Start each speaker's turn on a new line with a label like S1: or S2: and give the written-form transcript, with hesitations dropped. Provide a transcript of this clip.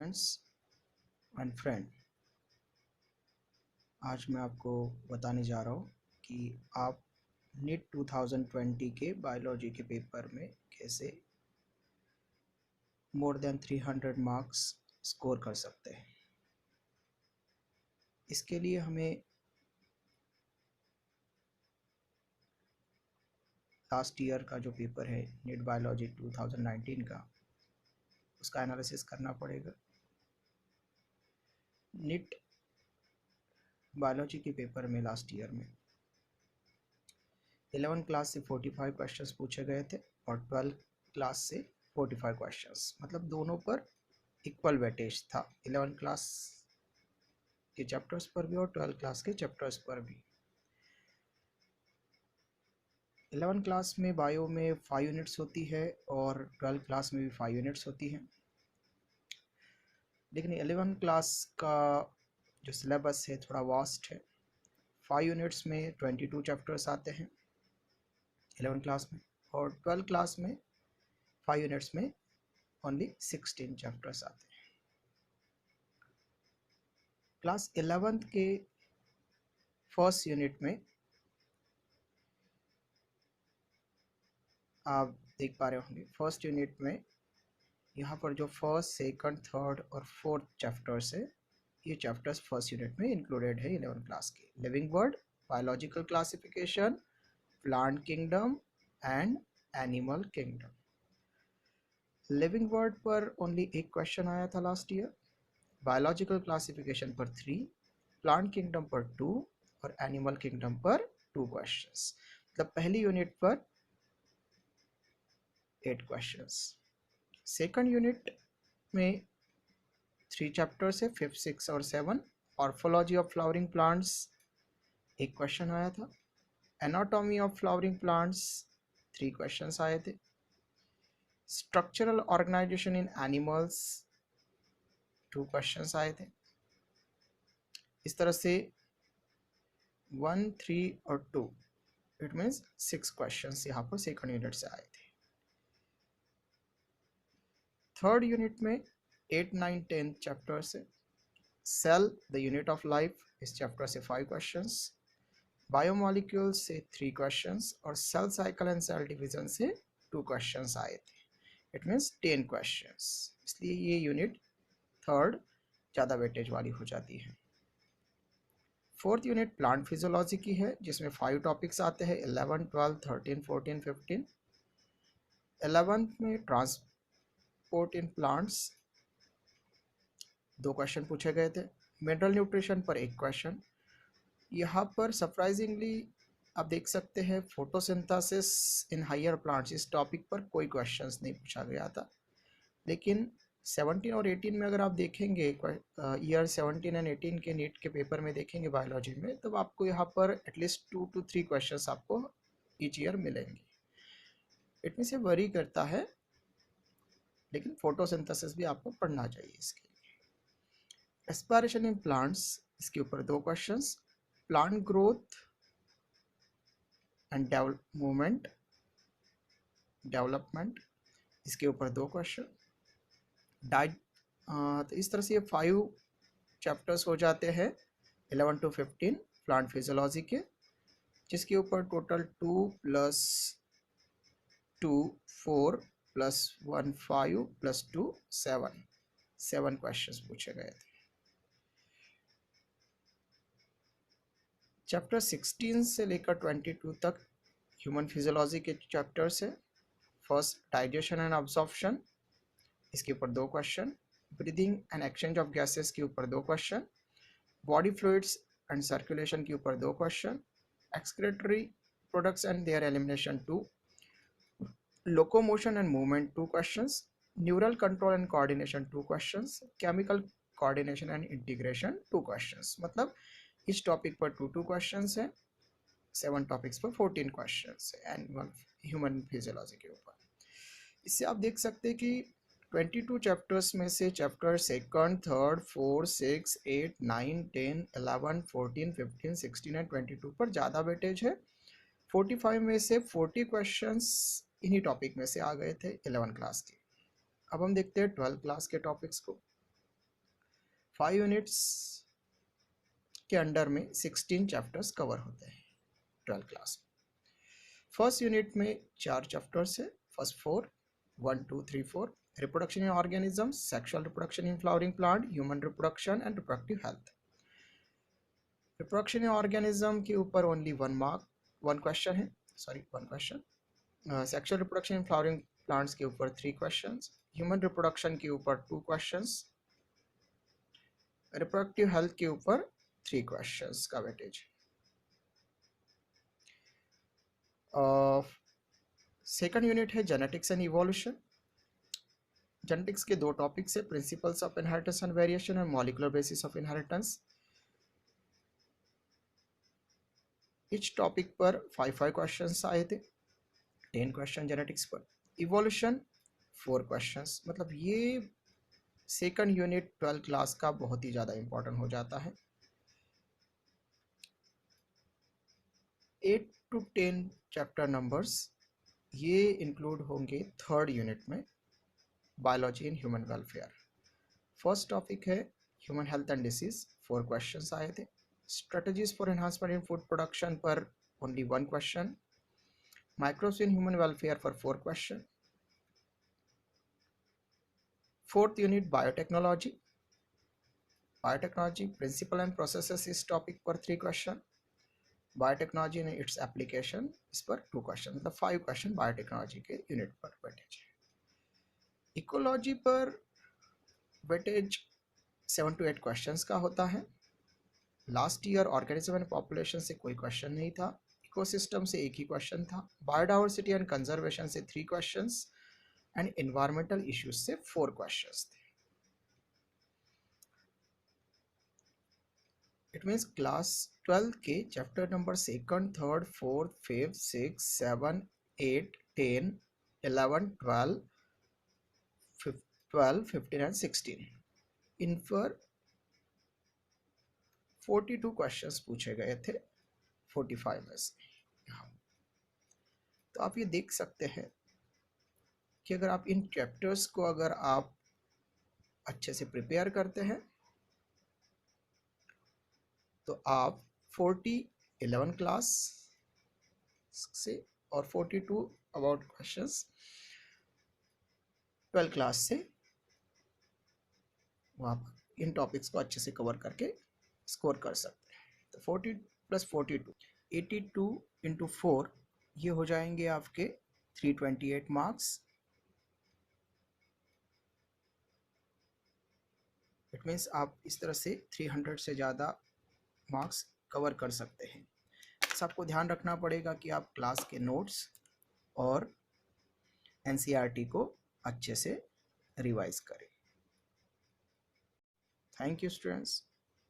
S1: Friends and friend, आज मैं आपको बताने जा रहा हूँ कि आप नीट 2020 के बायोलॉजी के पेपर में कैसे मोर देन 300 मार्क्स स्कोर कर सकते हैं। इसके लिए हमें लास्ट ईयर का जो पेपर है नीट बायोलॉजी 2019 का, उसका एनालिसिस करना पड़ेगा। नीट बायोलॉजी के पेपर में लास्ट ईयर में 11 क्लास से 45 क्वेश्चंस पूछे गए थे और 12 क्लास से 45 क्वेश्चंस, मतलब दोनों पर इक्वल वेटेज था। 11 क्लास के चैप्टर्स पर भी और 12 क्लास के चैप्टर्स पर भी। 11 क्लास में बायो में 5 यूनिट्स होती है और 12 क्लास में भी 5 यूनिट्स होती हैं। लेकिन 11 क्लास का जो सिलेबस है थोड़ा वास्ट है। 5 यूनिट्स में 22 चैप्टर्स आते हैं 11 क्लास में, और 12 क्लास में 5 यूनिट्स में ओनली 16 चैप्टर्स आते हैं। क्लास 11th के फर्स्ट यूनिट में आप देख पा रहे होंगे, फर्स्ट यूनिट में यहाँ पर जो फर्स्ट, सेकंड, थर्ड और फोर्थ चैप्टर्स है, ये चैप्टर्स फर्स्ट यूनिट में इंक्लूडेड है 11 क्लास के। Living world, biological classification, plant kingdom and animal kingdom. Living world पर ओनली एक क्वेश्चन आया था लास्ट ईयर, बायोलॉजिकल क्लासिफिकेशन पर 3, प्लांट किंगडम पर 2 और एनिमल किंगडम पर 2 क्वेश्चंस। मतलब पहली यूनिट पर 8 क्वेश्चंस। सेकंड यूनिट में 3 चैप्टर्स है, 5, 6 और 7। ऑर्फोलॉजी ऑफ फ्लावरिंग प्लांट्स एक क्वेश्चन आया था। Anatomy of flowering plants 3 questions आए थे। स्ट्रक्चरल ऑर्गेनाइजेशन इन एनिमल्स 2 क्वेश्चंस आए थे। इस तरह से 1, 3 और 2, इट मीन्स 6 क्वेश्चंस यहाँ पर सेकंड यूनिट से आए थे। थर्ड यूनिट में 8, 9, 10 चैप्टर्स है। Cell the unit of life, इस चैप्टर से 5 क्वेश्चंस। बायोमोलिक्यूल्स से 3 क्वेश्चंस और cell cycle and cell division से 2 क्वेश्चंस आए थे। It means 10 questions. इसलिए ये यूनिट थर्ड ज़्यादा वेटेज वाली हो जाती है। फोर्थ यूनिट प्लांट फिजियोलॉजी की है, जिसमें 5 टॉपिक्स आते हैं, 11, 12, 13, 14, 15। 11th में ट्रांसपोर्ट इन प्लांट्स 2 क्वेश्चन पूछे गए थे। मिनरल न्यूट्रिशन पर 1 क्वेश्चन। यहाँ पर सरप्राइजिंगली आप देख सकते हैं फोटोसिंथेसिस इन हायर प्लांट्स, इस टॉपिक पर कोई क्वेश्चंस नहीं पूछा गया था। लेकिन 17 और 18 में अगर आप देखेंगे, ईयर 17 एंड 18 के नीट के पेपर में देखेंगे बायोलॉजी में, तब आपको यहाँ पर एटलीस्ट 2 to 3 क्वेश्चंस आपको ईच ईयर मिलेंगे। इट मीन से वरी करता है, लेकिन फोटोसिंथेसिस भी आपको पढ़ना चाहिए इसके लिए। रेस्पिरेशन इन प्लांट्स, इसके ऊपर 2 questions. Plant growth and movement development, इसके ऊपर 2 क्वेश्चन। डाइट, तो इस तरह से ये 5 चैप्टर्स हो जाते हैं 11 to 15 प्लांट फिजियोलॉजी के, जिसके ऊपर टोटल 2 + 2 4 + 1 5 + 2 7 क्वेश्चंस पूछे गए थे। चैप्टर 16 से लेकर 22 तक ह्यूमन फिजियोलॉजी के चैप्टर्स है। फर्स्ट, डाइजेशन एंड अब्जॉर्प्शन, इसके ऊपर 2 question. Breathing and exchange of gases के ऊपर 2 question. Body fluids and circulation के ऊपर 2 question. Excretory products and there elimination 2। Locomotion and movement 2 questions. Neural control and coordination 2 questions. Chemical coordination and integration 2 questions. मतलब इस topic पर 2 questions है, 7 topics पर 14 questions है एनिमल ह्यूमन फिजियोलॉजी के ऊपर। इससे आप देख सकते हैं कि 22 चैप्टर्स में से चैप्टर सेकंड, थर्ड, 4, 6, 8, 9, 10, 11, 14, 15, 16 एंड 22 पर ज़्यादा वेटेज है। 45 में से 40 क्वेश्चंस इन्हीं टॉपिक में से आ गए थे 11 क्लास के। अब हम देखते हैं 12 क्लास के टॉपिक्स को। 5 यूनिट्स के अंडर में 16 चैप्टर्स कवर होते हैं 12 क्लास में। फर्स्ट यूनिट में 4 चैप्टर्स है। First 4 1 2 3 4 reproduction in organisms, sexual reproduction in flowering plant, human reproduction and reproductive health. Reproduction in organism के ऊपर ओनली 1 क्वेश्चन है, sorry 1 question. Sexual reproduction in flowering plants के ऊपर 3 क्वेश्चंस, ह्यूमन रिप्रोडक्शन के ऊपर 2 questions, reproductive health के ऊपर 3 questions का वेटेज। सेकंड यूनिट है जेनेटिक्स एंड इवोल्यूशन। जेनेटिक्स के 2 टॉपिक्स है, principles of inheritance and variation and molecular basis of inheritance. Etch topic पर 5 क्वेश्चंस आए थे, 10 क्वेश्चन जेनेटिक्स पर। इवोल्यूशन 4 क्वेश्चंस, मतलब ये सेकंड यूनिट 12 क्लास का बहुत ही ज़्यादा इंपॉर्टेंट हो जाता है। 8 to 10 चैप्टर नंबर्स ये इंक्लूड होंगे थर्ड यूनिट में, biology and human welfare. First topic है human health and disease, 4 questions आए थे। Strategies for enhancement in food production पर only 1 question. Microbes in human welfare पर 4 question. Fourth unit biotechnology, biotechnology principle and processes इस topic पर 3 question. Biotechnology and its application इस पर 2 question, मतलब 5 question biotechnology के यूनिट पर वेटेज है। इकोलॉजी पर वेटेज 7 to 8 क्वेश्चंस का होता है। Last year organism and population से कोई क्वेश्चन नहीं था, इकोसिस्टम से 1 ही क्वेश्चन था, बायोडाइवर्सिटी एंड कंजर्वेशन से 3 क्वेश्चंस एंड एनवायरमेंटल इश्यूज से 4 क्वेश्चंस थे। इट मीन्स क्लास 12 के chapter number 2nd, 3rd, 4th, 5th, 6th, 7th, 8th, 10, 11, 12, 15 and 16 इन पर 42 क्वेश्चंस पूछे गए थे 45 में से। तो आप ये देख सकते हैं कि अगर आप इन चैप्टर्स को अगर आप अच्छे से प्रिपेयर करते हैं तो आप 11 क्लास से और 42 अबाउट क्वेश्चंस 12 क्लास से वहाँ पर इन टॉपिक्स को अच्छे से कवर करके स्कोर कर सकते हैं। तो 40 + 42 82 × 4 ये हो जाएंगे आपके 328 मार्क्स। इट मीन्स आप इस तरह से 300 से ज़्यादा मार्क्स कवर कर सकते हैं। बस आपको ध्यान रखना पड़ेगा कि आप क्लास के नोट्स और एनसीईआरटी को अच्छे से रिवाइज करें। Thank you students.